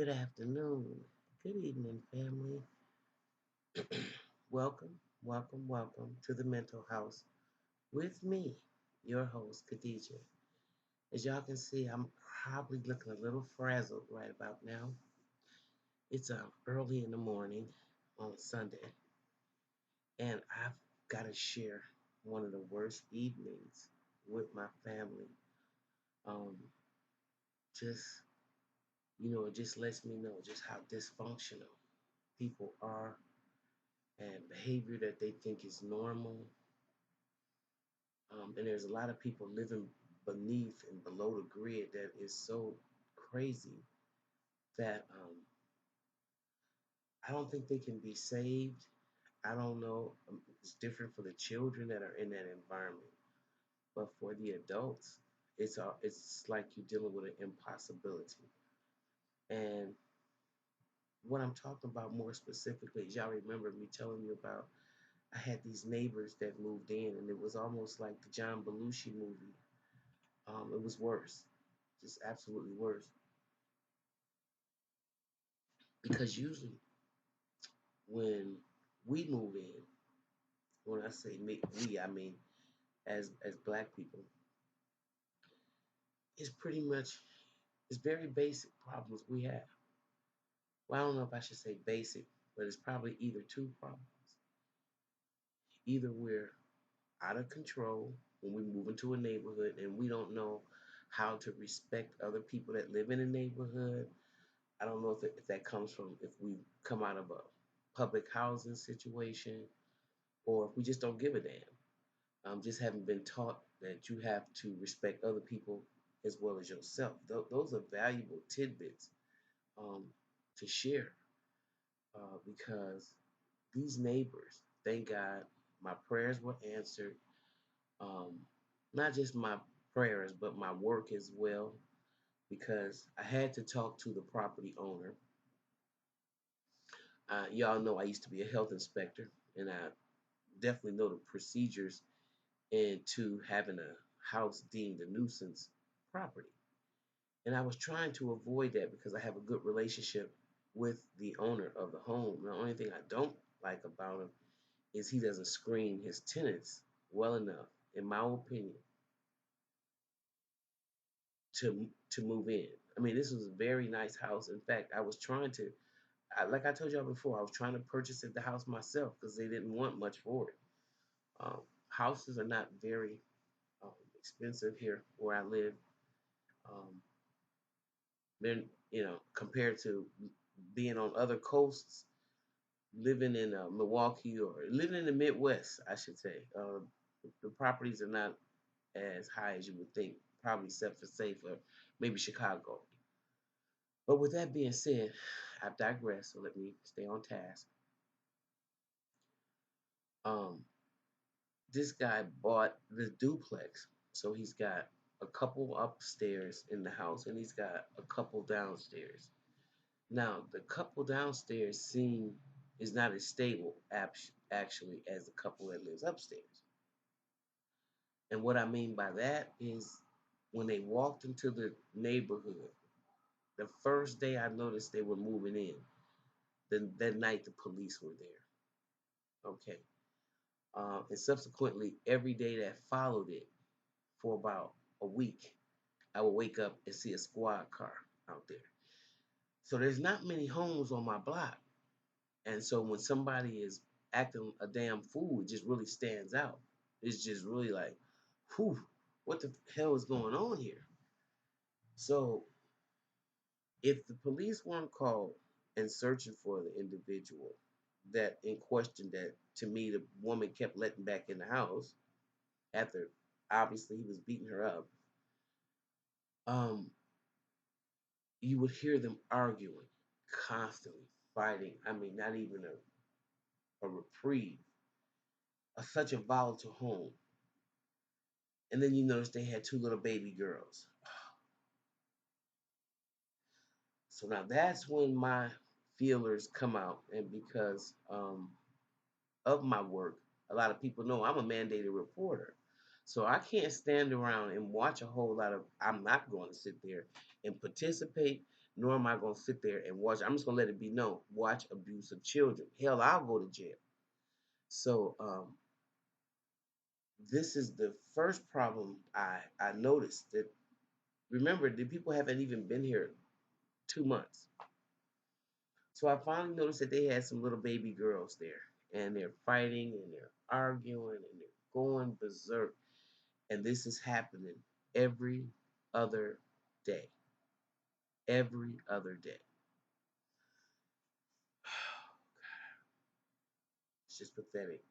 Good afternoon. Good evening, family. Welcome to the Mental House with me, your host, Khadijah. As y'all can see, I'm probably looking a little frazzled right about now. It's early in the morning on Sunday, and I've got to share one of the worst evenings with my family. Um, just, it just lets me know just how dysfunctional people are and behavior that they think is normal. And there's a lot of people living beneath and below the grid that is so crazy that I don't think they can be saved. I don't know. It's different for the children that are in that environment, but for the adults, it's like you're dealing with an impossibility. And what I'm talking about more specifically is y'all remember me telling you about I had these neighbors that moved in, and it was almost like the John Belushi movie. It was worse, just absolutely worse. Because usually when we move in, when I say me, we, I mean as black people, it's pretty much it's very basic problems we have. Well, I don't know if I should say basic, but it's probably either two problems. Either we're out of control when we move into a neighborhood and we don't know how to respect other people that live in a neighborhood. I don't know if that comes from if we come out of a public housing situation or if we just don't give a damn. Just haven't been taught that you have to respect other people as well as yourself. Those are valuable tidbits um, to share because these neighbors, thank God, my prayers were answered. Um, Not just my prayers, but my work as well, because I had to talk to the property owner. Y'all know I used to be a health inspector, and I definitely know the procedures into having a house deemed a nuisance property. And I was trying to avoid that because I have a good relationship with the owner of the home. The only thing I don't like about him is he doesn't screen his tenants well enough, in my opinion, to move in. I mean, this was a very nice house. In fact, I was trying to, like I told y'all before, I was trying to purchase the house myself because they didn't want much for it. Houses are not very expensive here where I live. Um, they're, compared to being on other coasts, living in Milwaukee or living in the Midwest, I should say. The properties are not as high as you would think, probably except for safe or maybe Chicago. But with that being said, I've digressed, so let me stay on task. Um, this guy bought the duplex, so he's got a couple upstairs in the house and he's got a couple downstairs. Now, the couple downstairs is not as stable actually as the couple that lives upstairs. And what I mean by that is when they walked into the neighborhood, the first day I noticed they were moving in, that night the police were there. Okay. And subsequently, every day that followed it for about a week, I would wake up and see a squad car out there. So there's not many homes on my block. And so when somebody is acting a damn fool, it just really stands out. It's just really like, whew, what the hell is going on here? So if the police weren't called and searching for the individual that in question that to me the woman kept letting back in the house after obviously he was beating her up, um, you would hear them arguing, constantly fighting. I mean, not even a reprieve. Such a volatile home. And then you notice they had two little baby girls. So now that's when my feelers come out. And because of my work, a lot of people know I'm a mandated reporter. So I can't stand around and watch a whole lot of, I'm not going to sit there and participate, nor am I gonna sit there and watch. I'm just gonna let it be known. Watch abuse of children. Hell, I'll go to jail. So this is the first problem I noticed that. Remember, the people haven't even been here 2 months. So I finally noticed that they had some little baby girls there, and they're fighting and they're arguing and they're going berserk. And this is happening every other day. Every other day. It's just pathetic.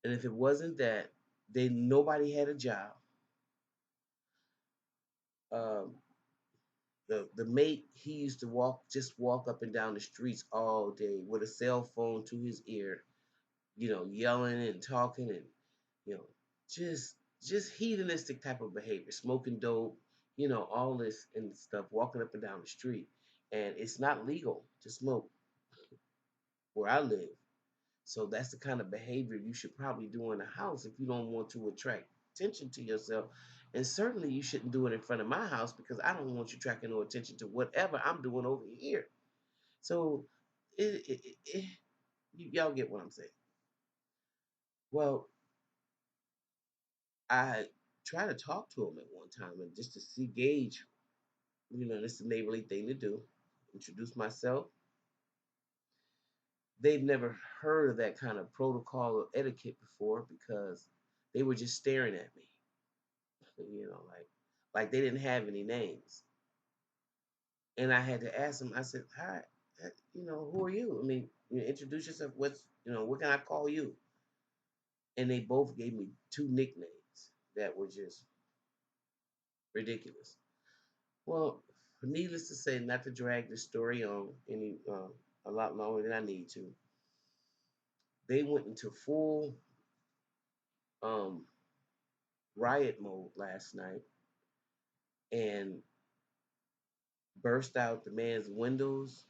And if it wasn't that they nobody had a job, um, the mate he used to walk up and down the streets all day with a cell phone to his ear, yelling and talking and you know just hedonistic type of behavior, smoking dope, all this and stuff, walking up and down the street, and it's not legal to smoke where I live. So that's the kind of behavior you should probably do in the house if you don't want to attract attention to yourself. And certainly you shouldn't do it in front of my house because I don't want you attracting no attention to whatever I'm doing over here. So y'all get what I'm saying. Well, I tried to talk to him at one time and just to see gauge, this is a neighborly thing to do. Introduce myself. They've never heard of that kind of protocol or etiquette before because they were just staring at me. Like they didn't have any names. And I had to ask them, I said, hi, who are you? I mean, introduce yourself. What can I call you? And they both gave me two nicknames that were just ridiculous. Well, needless to say, not to drag this story on a lot longer than I need to, they went into full um, riot mode last night and burst out the man's windows.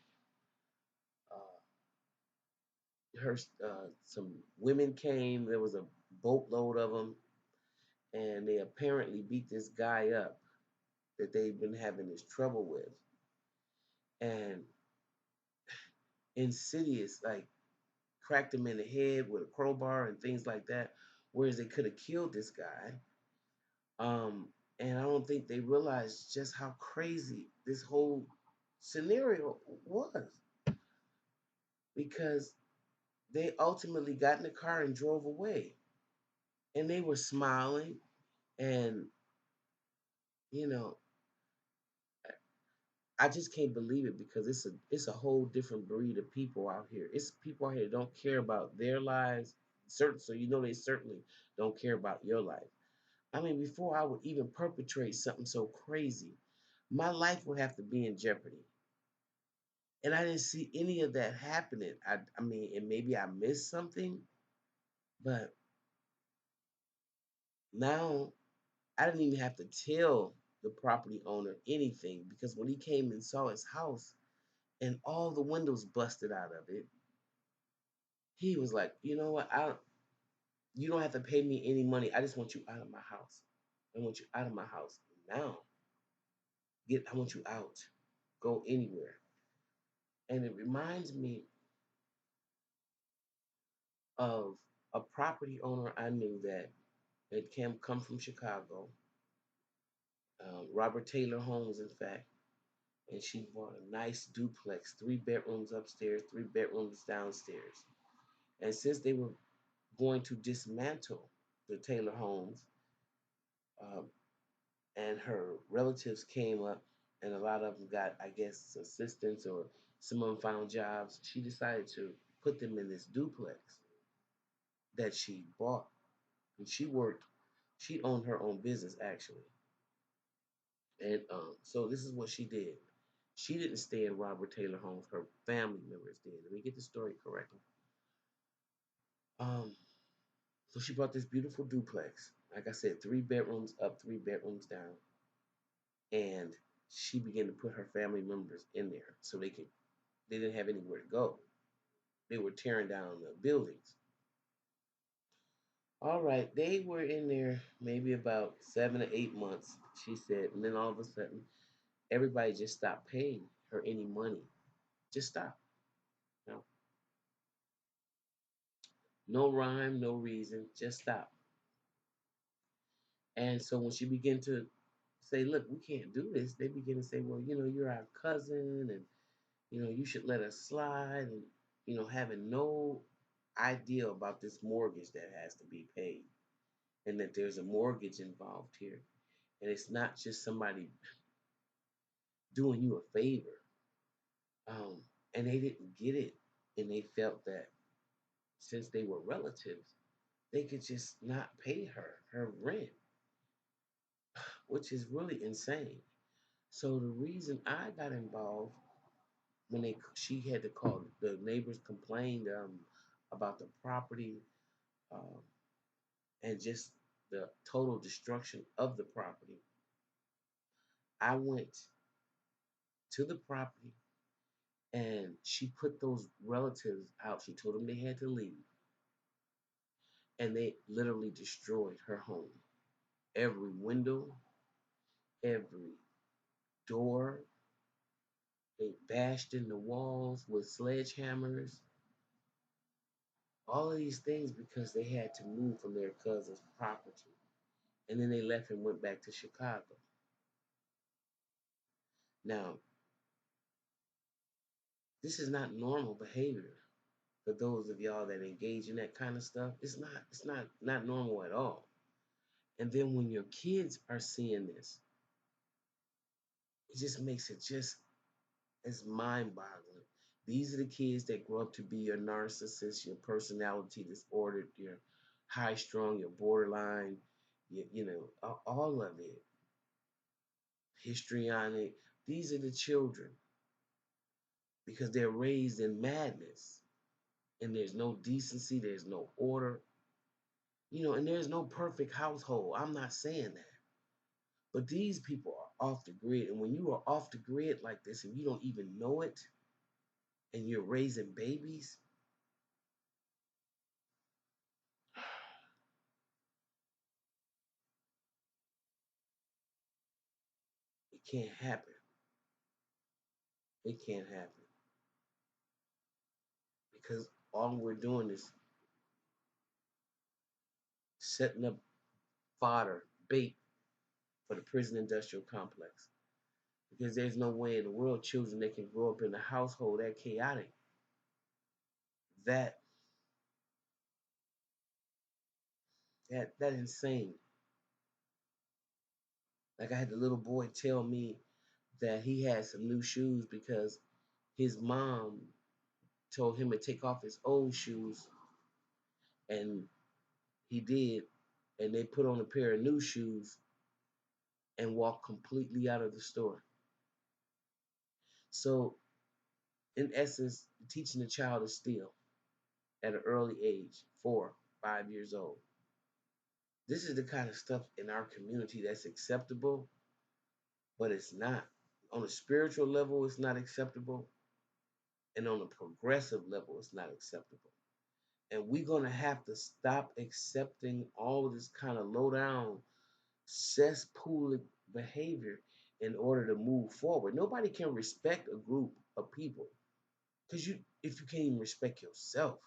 Uh, some women came. There was a boatload of them, and they apparently beat this guy up that they've been having this trouble with, and insidious, like cracked him in the head with a crowbar and things like that. Whereas they could have killed this guy. And I don't think they realized just how crazy this whole scenario was because they ultimately got in the car and drove away. And they were smiling and you know I just can't believe it because it's a whole different breed of people out here. It's people out here that don't care about their lives. Certain so they certainly don't care about your life. I mean, before I would even perpetrate something so crazy, my life would have to be in jeopardy. And I didn't see any of that happening. I mean, and maybe I missed something, but now I didn't even have to tell the property owner anything because when he came and saw his house and all the windows busted out of it, he was like, you know what? You don't have to pay me any money. I just want you out of my house. I want you out of my house now. I want you out. Go anywhere. And it reminds me of a property owner I knew that had come from Chicago, Robert Taylor Homes, in fact, and she bought a nice duplex, 3 bedrooms upstairs, 3 bedrooms downstairs. And since they were going to dismantle the Taylor Homes, um, and her relatives came up, and a lot of them got, I guess, assistance or some of them found jobs, she decided to put them in this duplex that she bought. And she owned her own business actually. And so this is what she did. She didn't stay in Robert Taylor Homes. Her family members did. Let me get the story correctly. Um, so she bought this beautiful duplex. Like I said, 3 bedrooms up, 3 bedrooms down, and she began to put her family members in there so they didn't have anywhere to go. They were tearing down the buildings. All right, they were in there maybe about 7 or 8 months, she said, and then all of a sudden everybody just stopped paying her any money. Just stop. You know? No rhyme, no reason, just stop. And so when she began to say, look, we can't do this, they begin to say, well, you're our cousin and, you should let us slide. And, having no idea about this mortgage that has to be paid and that there's a mortgage involved here. And it's not just somebody doing you a favor. Um, and they didn't get it. And they felt that since they were relatives, they could just not pay her rent, which is really insane. So the reason I got involved when she had to call the neighbors complained about the property um, and just the total destruction of the property. I went to the property and she put those relatives out. She told them they had to leave, and they literally destroyed her home. Every window, every door, they bashed in the walls with sledgehammers. All of these things because they had to move from their cousin's property. And then they left and went back to Chicago. Now, this is not normal behavior for those of y'all that engage in that kind of stuff. It's not normal at all. And then when your kids are seeing this, it just makes it just as mind-boggling. These are the kids that grow up to be your narcissist, your personality disordered, your high strung, your borderline, all of it, histrionic. These are the children because they're raised in madness and there's no decency, there's no order, and there's no perfect household. I'm not saying that. But these people are off the grid. And when you are off the grid like this and you don't even know it and you're raising babies, it can't happen. It can't happen because all we're doing is setting up fodder, bait for the prison industrial complex. Because there's no way in the world children that can grow up in a household that chaotic, that that insane. Like I had the little boy tell me that he had some new shoes because his mom told him to take off his old shoes, and he did, and they put on a pair of new shoes and walked completely out of the store. So, in essence, teaching the child to steal at an early age, 4, 5 years old. This is the kind of stuff in our community that's acceptable, but it's not. On a spiritual level, it's not acceptable, and on a progressive level, it's not acceptable. And we're gonna have to stop accepting all of this kind of low down cesspool behavior in order to move forward. Nobody can respect a group of people because if you can't even respect yourself,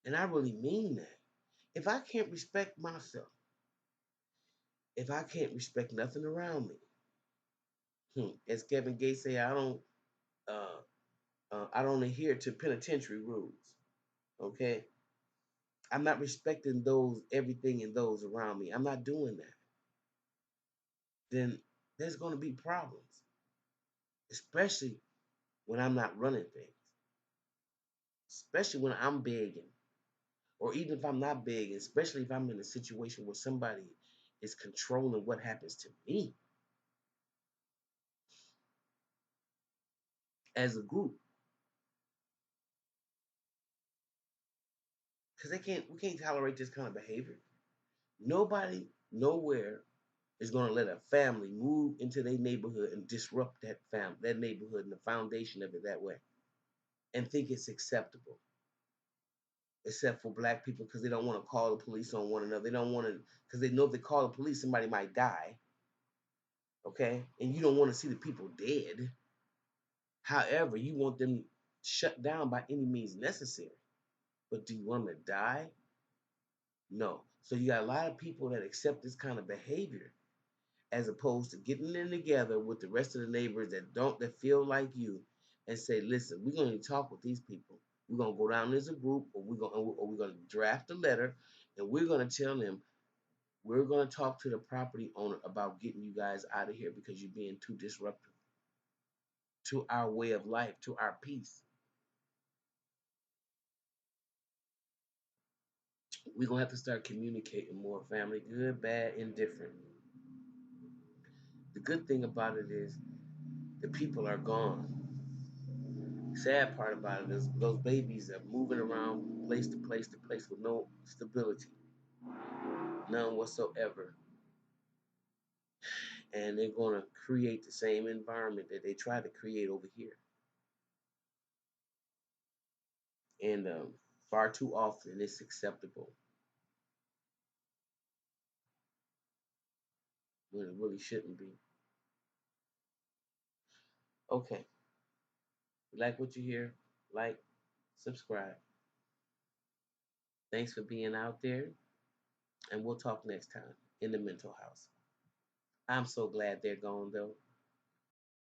and I really mean that. If I can't respect myself, if I can't respect nothing around me, as Kevin Gates say, uh, I don't adhere to penitentiary rules. Okay, I'm not respecting those everything and those around me. I'm not doing that. Then there's going to be problems, especially when I'm not running things, especially when I'm begging, or even if I'm not begging, especially if I'm in a situation where somebody is controlling what happens to me as a group, because we can't tolerate this kind of behavior. Nobody, nowhere is going to let a family move into their neighborhood and disrupt that neighborhood and the foundation of it that way, and think it's acceptable. Except for black people because they don't want to call the police on one another. They don't want to because they know if they call the police, somebody might die. Okay, and you don't want to see the people dead. However, you want them shut down by any means necessary. But do you want them to die? No. So you got a lot of people that accept this kind of behavior as opposed to getting in together with the rest of the neighbors that feel like you and say, listen, we're going to talk with these people. We're going to go down as a group, or we're going to draft a letter, and we're going to tell them we're going to talk to the property owner about getting you guys out of here because you're being too disruptive to our way of life, to our peace. We're going to have to start communicating more, family, good, bad, indifferent. The good thing about it is the people are gone. Sad part about it is those babies are moving around place to place to place with no stability, none whatsoever. And they're going to create the same environment that they tried to create over here. And far too often it's acceptable when it really shouldn't be. Okay, you like what you hear? Like, subscribe. Thanks for being out there, and we'll talk next time in the mental house. I'm so glad they're gone though.